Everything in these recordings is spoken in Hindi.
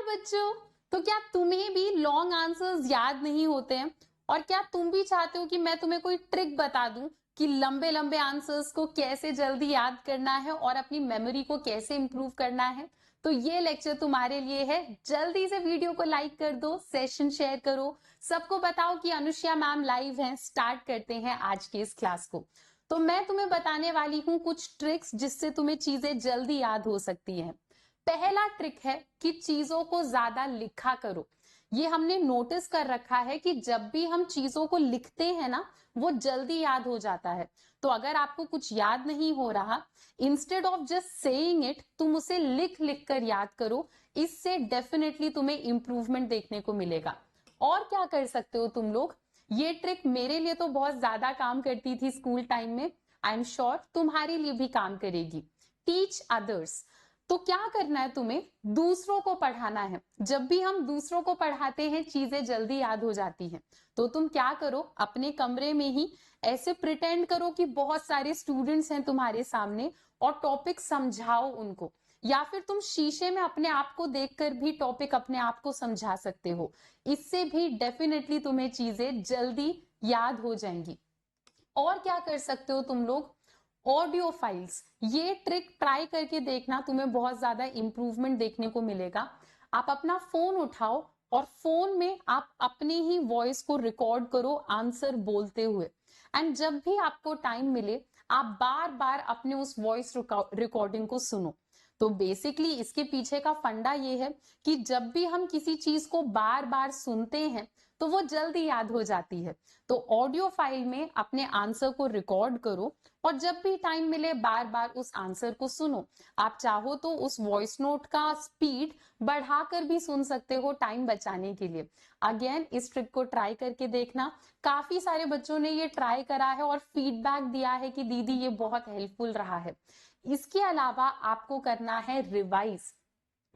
बच्चों, तो क्या तुम्हें भी लॉन्ग आंसर्स याद नहीं होते हैं? और क्या तुम भी चाहते हो कि मैं तुम्हें कोई ट्रिक बता दूं कि लंबे लंबे आंसर्स को कैसे जल्दी याद करना है और अपनी मेमोरी को कैसे इंप्रूव करना है? तो ये लेक्चर तुम्हारे लिए है। जल्दी से वीडियो को लाइक कर दो, सेशन शेयर करो, सबको बताओ कि अनुष्या मैम लाइव हैं। स्टार्ट करते हैं आज के इस क्लास को। तो मैं तुम्हें बताने वाली हूं कुछ ट्रिक्स जिससे तुम्हें चीजें जल्दी याद हो सकती हैं। पहला ट्रिक है कि चीजों को ज्यादा लिखा करो। ये हमने नोटिस कर रखा है कि जब भी हम चीजों को लिखते हैं ना, वो जल्दी याद हो जाता है। तो अगर आपको कुछ याद नहीं हो रहा, instead of just saying it, तुम उसे लिख लिख कर याद करो। इससे डेफिनेटली तुम्हें इंप्रूवमेंट देखने को मिलेगा। और क्या कर सकते हो तुम लोग, ये ट्रिक मेरे लिए तो बहुत ज्यादा काम करती थी स्कूल टाइम में। आई एम श्योर तुम्हारे लिए भी काम करेगी। Teach others. तो क्या करना है तुम्हें, दूसरों को पढ़ाना है। जब भी हम दूसरों को पढ़ाते हैं चीजें जल्दी याद हो जाती हैं। तो तुम क्या करो, अपने कमरे में ही ऐसे प्रिटेंड करो कि बहुत सारे स्टूडेंट्स हैं तुम्हारे सामने और टॉपिक समझाओ उनको। या फिर तुम शीशे में अपने आप को देखकर भी टॉपिक अपने आप को समझा सकते हो। इससे भी डेफिनेटली तुम्हें चीजें जल्दी याद हो जाएंगी। और क्या कर सकते हो तुम लोग, ऑडियो फाइल्स। ये ट्रिक ट्राई करके देखना, तुम्हें बहुत ज्यादा इंप्रूवमेंट देखने को मिलेगा। आप अपना फोन उठाओ और फोन में आप अपने ही वॉइस को रिकॉर्ड करो आंसर बोलते हुए। एंड जब भी आपको टाइम मिले, आप बार बार अपने उस वॉइस रिकॉर्डिंग को सुनो। तो बेसिकली इसके पीछे का फंडा ये है कि जब भी हम किसी चीज को बार बार सुनते हैं तो वो जल्दी याद हो जाती है। तो ऑडियो फाइल में अपने आंसर को रिकॉर्ड करो और जब भी टाइम मिले बार बार उस आंसर को सुनो। आप चाहो तो उस वॉइस नोट का स्पीड बढ़ाकर भी सुन सकते हो टाइम बचाने के लिए। अगेन इस ट्रिक को ट्राई करके देखना। काफी सारे बच्चों ने ये ट्राई करा है और फीडबैक दिया है कि दीदी ये बहुत हेल्पफुल रहा है। इसके अलावा आपको करना है रिवाइज।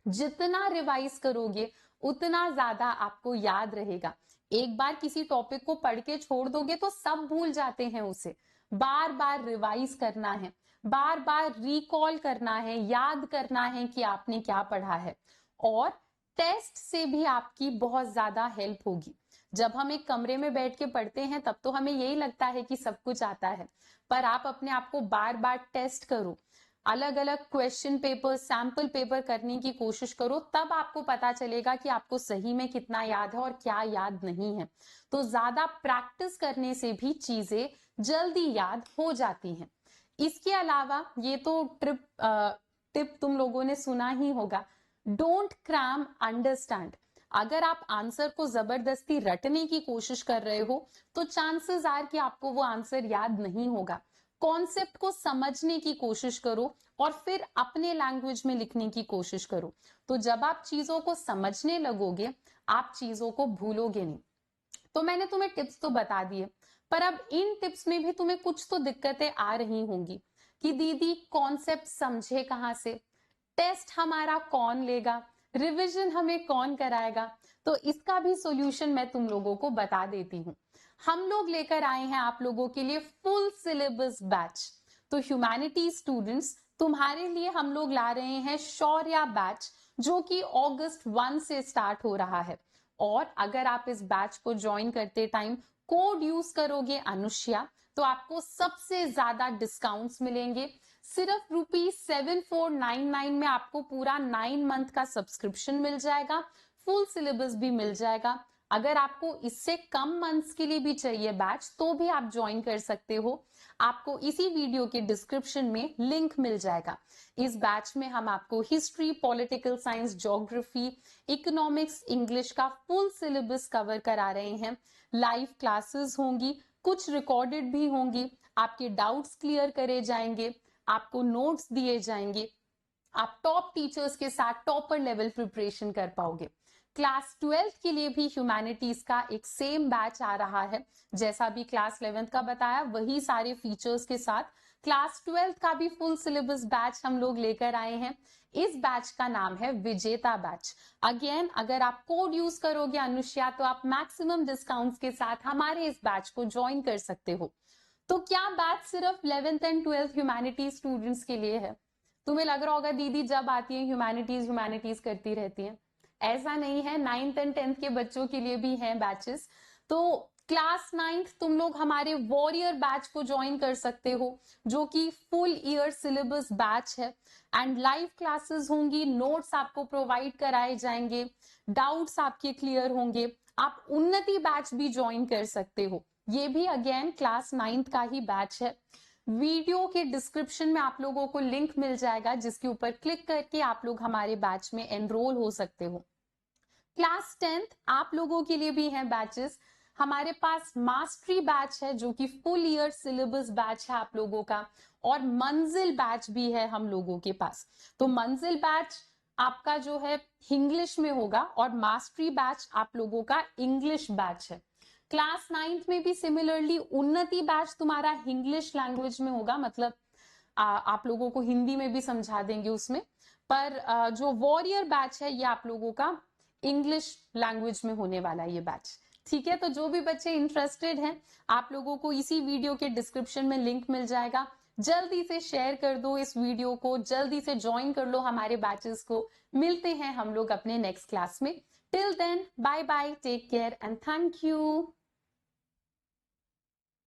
जितना रिवाइज करोगे उतना ज्यादा आपको याद रहेगा। एक बार किसी टॉपिक को पढ़ के छोड़ दोगे तो सब भूल जाते हैं उसे। बार बार रिवाइज करना है, बार बार रिकॉल करना है, याद करना है कि आपने क्या पढ़ा है। और टेस्ट से भी आपकी बहुत ज्यादा हेल्प होगी। जब हम एक कमरे में बैठ के पढ़ते हैं तब तो हमें यही लगता है कि सब कुछ आता है, पर आप अपने आप को बार बार टेस्ट करो, अलग अलग क्वेश्चन पेपर, सैंपल पेपर करने की कोशिश करो, तब आपको पता चलेगा कि आपको सही में कितना याद है और क्या याद नहीं है। तो ज्यादा प्रैक्टिस करने से भी चीजें जल्दी याद हो जाती हैं। इसके अलावा ये तो टिप तुम लोगों ने सुना ही होगा, डोंट क्रैम, अंडरस्टैंड। अगर आप आंसर को जबरदस्ती रटने की कोशिश कर रहे हो तो चांसेस आर कि आपको वो आंसर याद नहीं होगा। कॉन्सेप्ट को समझने की कोशिश करो और फिर अपने लैंग्वेज में लिखने की कोशिश करो। तो जब आप चीजों को समझने लगोगे, आप चीजों को भूलोगे नहीं। तो मैंने तुम्हें टिप्स तो बता दिए, पर अब इन टिप्स में भी तुम्हें कुछ तो दिक्कतें आ रही होंगी कि दीदी कॉन्सेप्ट समझे कहां से, टेस्ट हमारा कौन लेगा, रिवीजन हमें कौन कराएगा। तो इसका भी सॉल्यूशन मैं तुम लोगों को बता देती हूँ। हम लोग लेकर आए हैं आप लोगों के लिए फुल सिलेबस बैच। तो ह्यूमैनिटी स्टूडेंट्स, तुम्हारे लिए हम लोग ला रहे हैं शौर्या बैच, जो कि अगस्त 1 से स्टार्ट हो रहा है। और अगर आप इस बैच को ज्वाइन करते टाइम कोड यूज करोगे अनुष्या, तो आपको सबसे ज्यादा डिस्काउंट्स मिलेंगे। सिर्फ ₹7499 में आपको पूरा 9 मंथ का सब्सक्रिप्शन मिल जाएगा, फुल सिलेबस भी मिल जाएगा। अगर आपको इससे कम मंथ्स के लिए भी चाहिए बैच, तो भी आप ज्वाइन कर सकते हो। आपको इसी वीडियो के डिस्क्रिप्शन में लिंक मिल जाएगा। इस बैच में हम आपको history, political science, geography, economics, English का फुल सिलेबस कवर करा रहे हैं। लाइव क्लासेस होंगी, कुछ रिकॉर्डेड भी होंगी, आपके डाउट्स क्लियर करे जाएंगे, आपको नोट्स दिए जाएंगे, आप टॉप टीचर्स के साथ टॉपर लेवल प्रिपरेशन कर पाओगे। क्लास 12th के लिए भी ह्यूमैनिटीज का एक सेम बैच आ रहा है, जैसा भी क्लास 11th का बताया वही सारे फीचर्स के साथ क्लास 12th का भी फुल सिलेबस बैच हम लोग लेकर आए हैं। इस बैच का नाम है विजेता बैच। अगेन अगर आप कोड यूज करोगे अनुष्या, तो आप मैक्सिमम डिस्काउंट्स के साथ हमारे इस बैच को ज्वाइन कर सकते हो। तो क्या बैच सिर्फ 11th and 12th humanities students के लिए है? तुम्हें लग रहा होगा दीदी जब आती है ह्यूमैनिटीज ह्यूमैनिटीज करती रहती है। ऐसा नहीं है, 9th एंड 10th के बच्चों के लिए भी हैं बैचेस। तो क्लास 9th तुम लोग हमारे वॉरियर बैच को ज्वाइन कर सकते हो, जो कि फुल ईयर सिलेबस बैच है एंड लाइव क्लासेस होंगी, नोट्स आपको प्रोवाइड कराए जाएंगे, डाउट्स आपके क्लियर होंगे। आप उन्नति बैच भी ज्वाइन कर सकते हो, ये भी अगेन क्लास 9th का ही बैच है। वीडियो के डिस्क्रिप्शन में आप लोगों को लिंक मिल जाएगा, जिसके ऊपर क्लिक करके आप लोग हमारे बैच में एनरोल हो सकते हो। क्लास 10th आप लोगों के लिए भी हैं बैचेस। हमारे पास मास्टरी बैच है, जो कि फुल ईयर सिलेबस बैच है आप लोगों का, और मंजिल बैच भी है हम लोगों के पास। तो मंजिल बैच आपका जो है इंग्लिश में होगा और मास्टरी बैच आप लोगों का इंग्लिश बैच है। क्लास 9th में भी सिमिलरली उन्नति बैच तुम्हारा इंग्लिश लैंग्वेज में होगा, मतलब आप लोगों को हिंदी में भी समझा देंगे उसमें, पर जो वॉरियर बैच है ये आप लोगों का इंग्लिश लैंग्वेज में होने वाला है ये बैच। ठीक है, तो जो भी बच्चे इंटरेस्टेड हैं, आप लोगों को इसी वीडियो के डिस्क्रिप्शन में लिंक मिल जाएगा। जल्दी से शेयर कर दो इस वीडियो को, जल्दी से ज्वाइन कर लो हमारे बैचेस को। मिलते हैं हम लोग अपने नेक्स्ट क्लास में। Till then, bye bye, take care and thank you.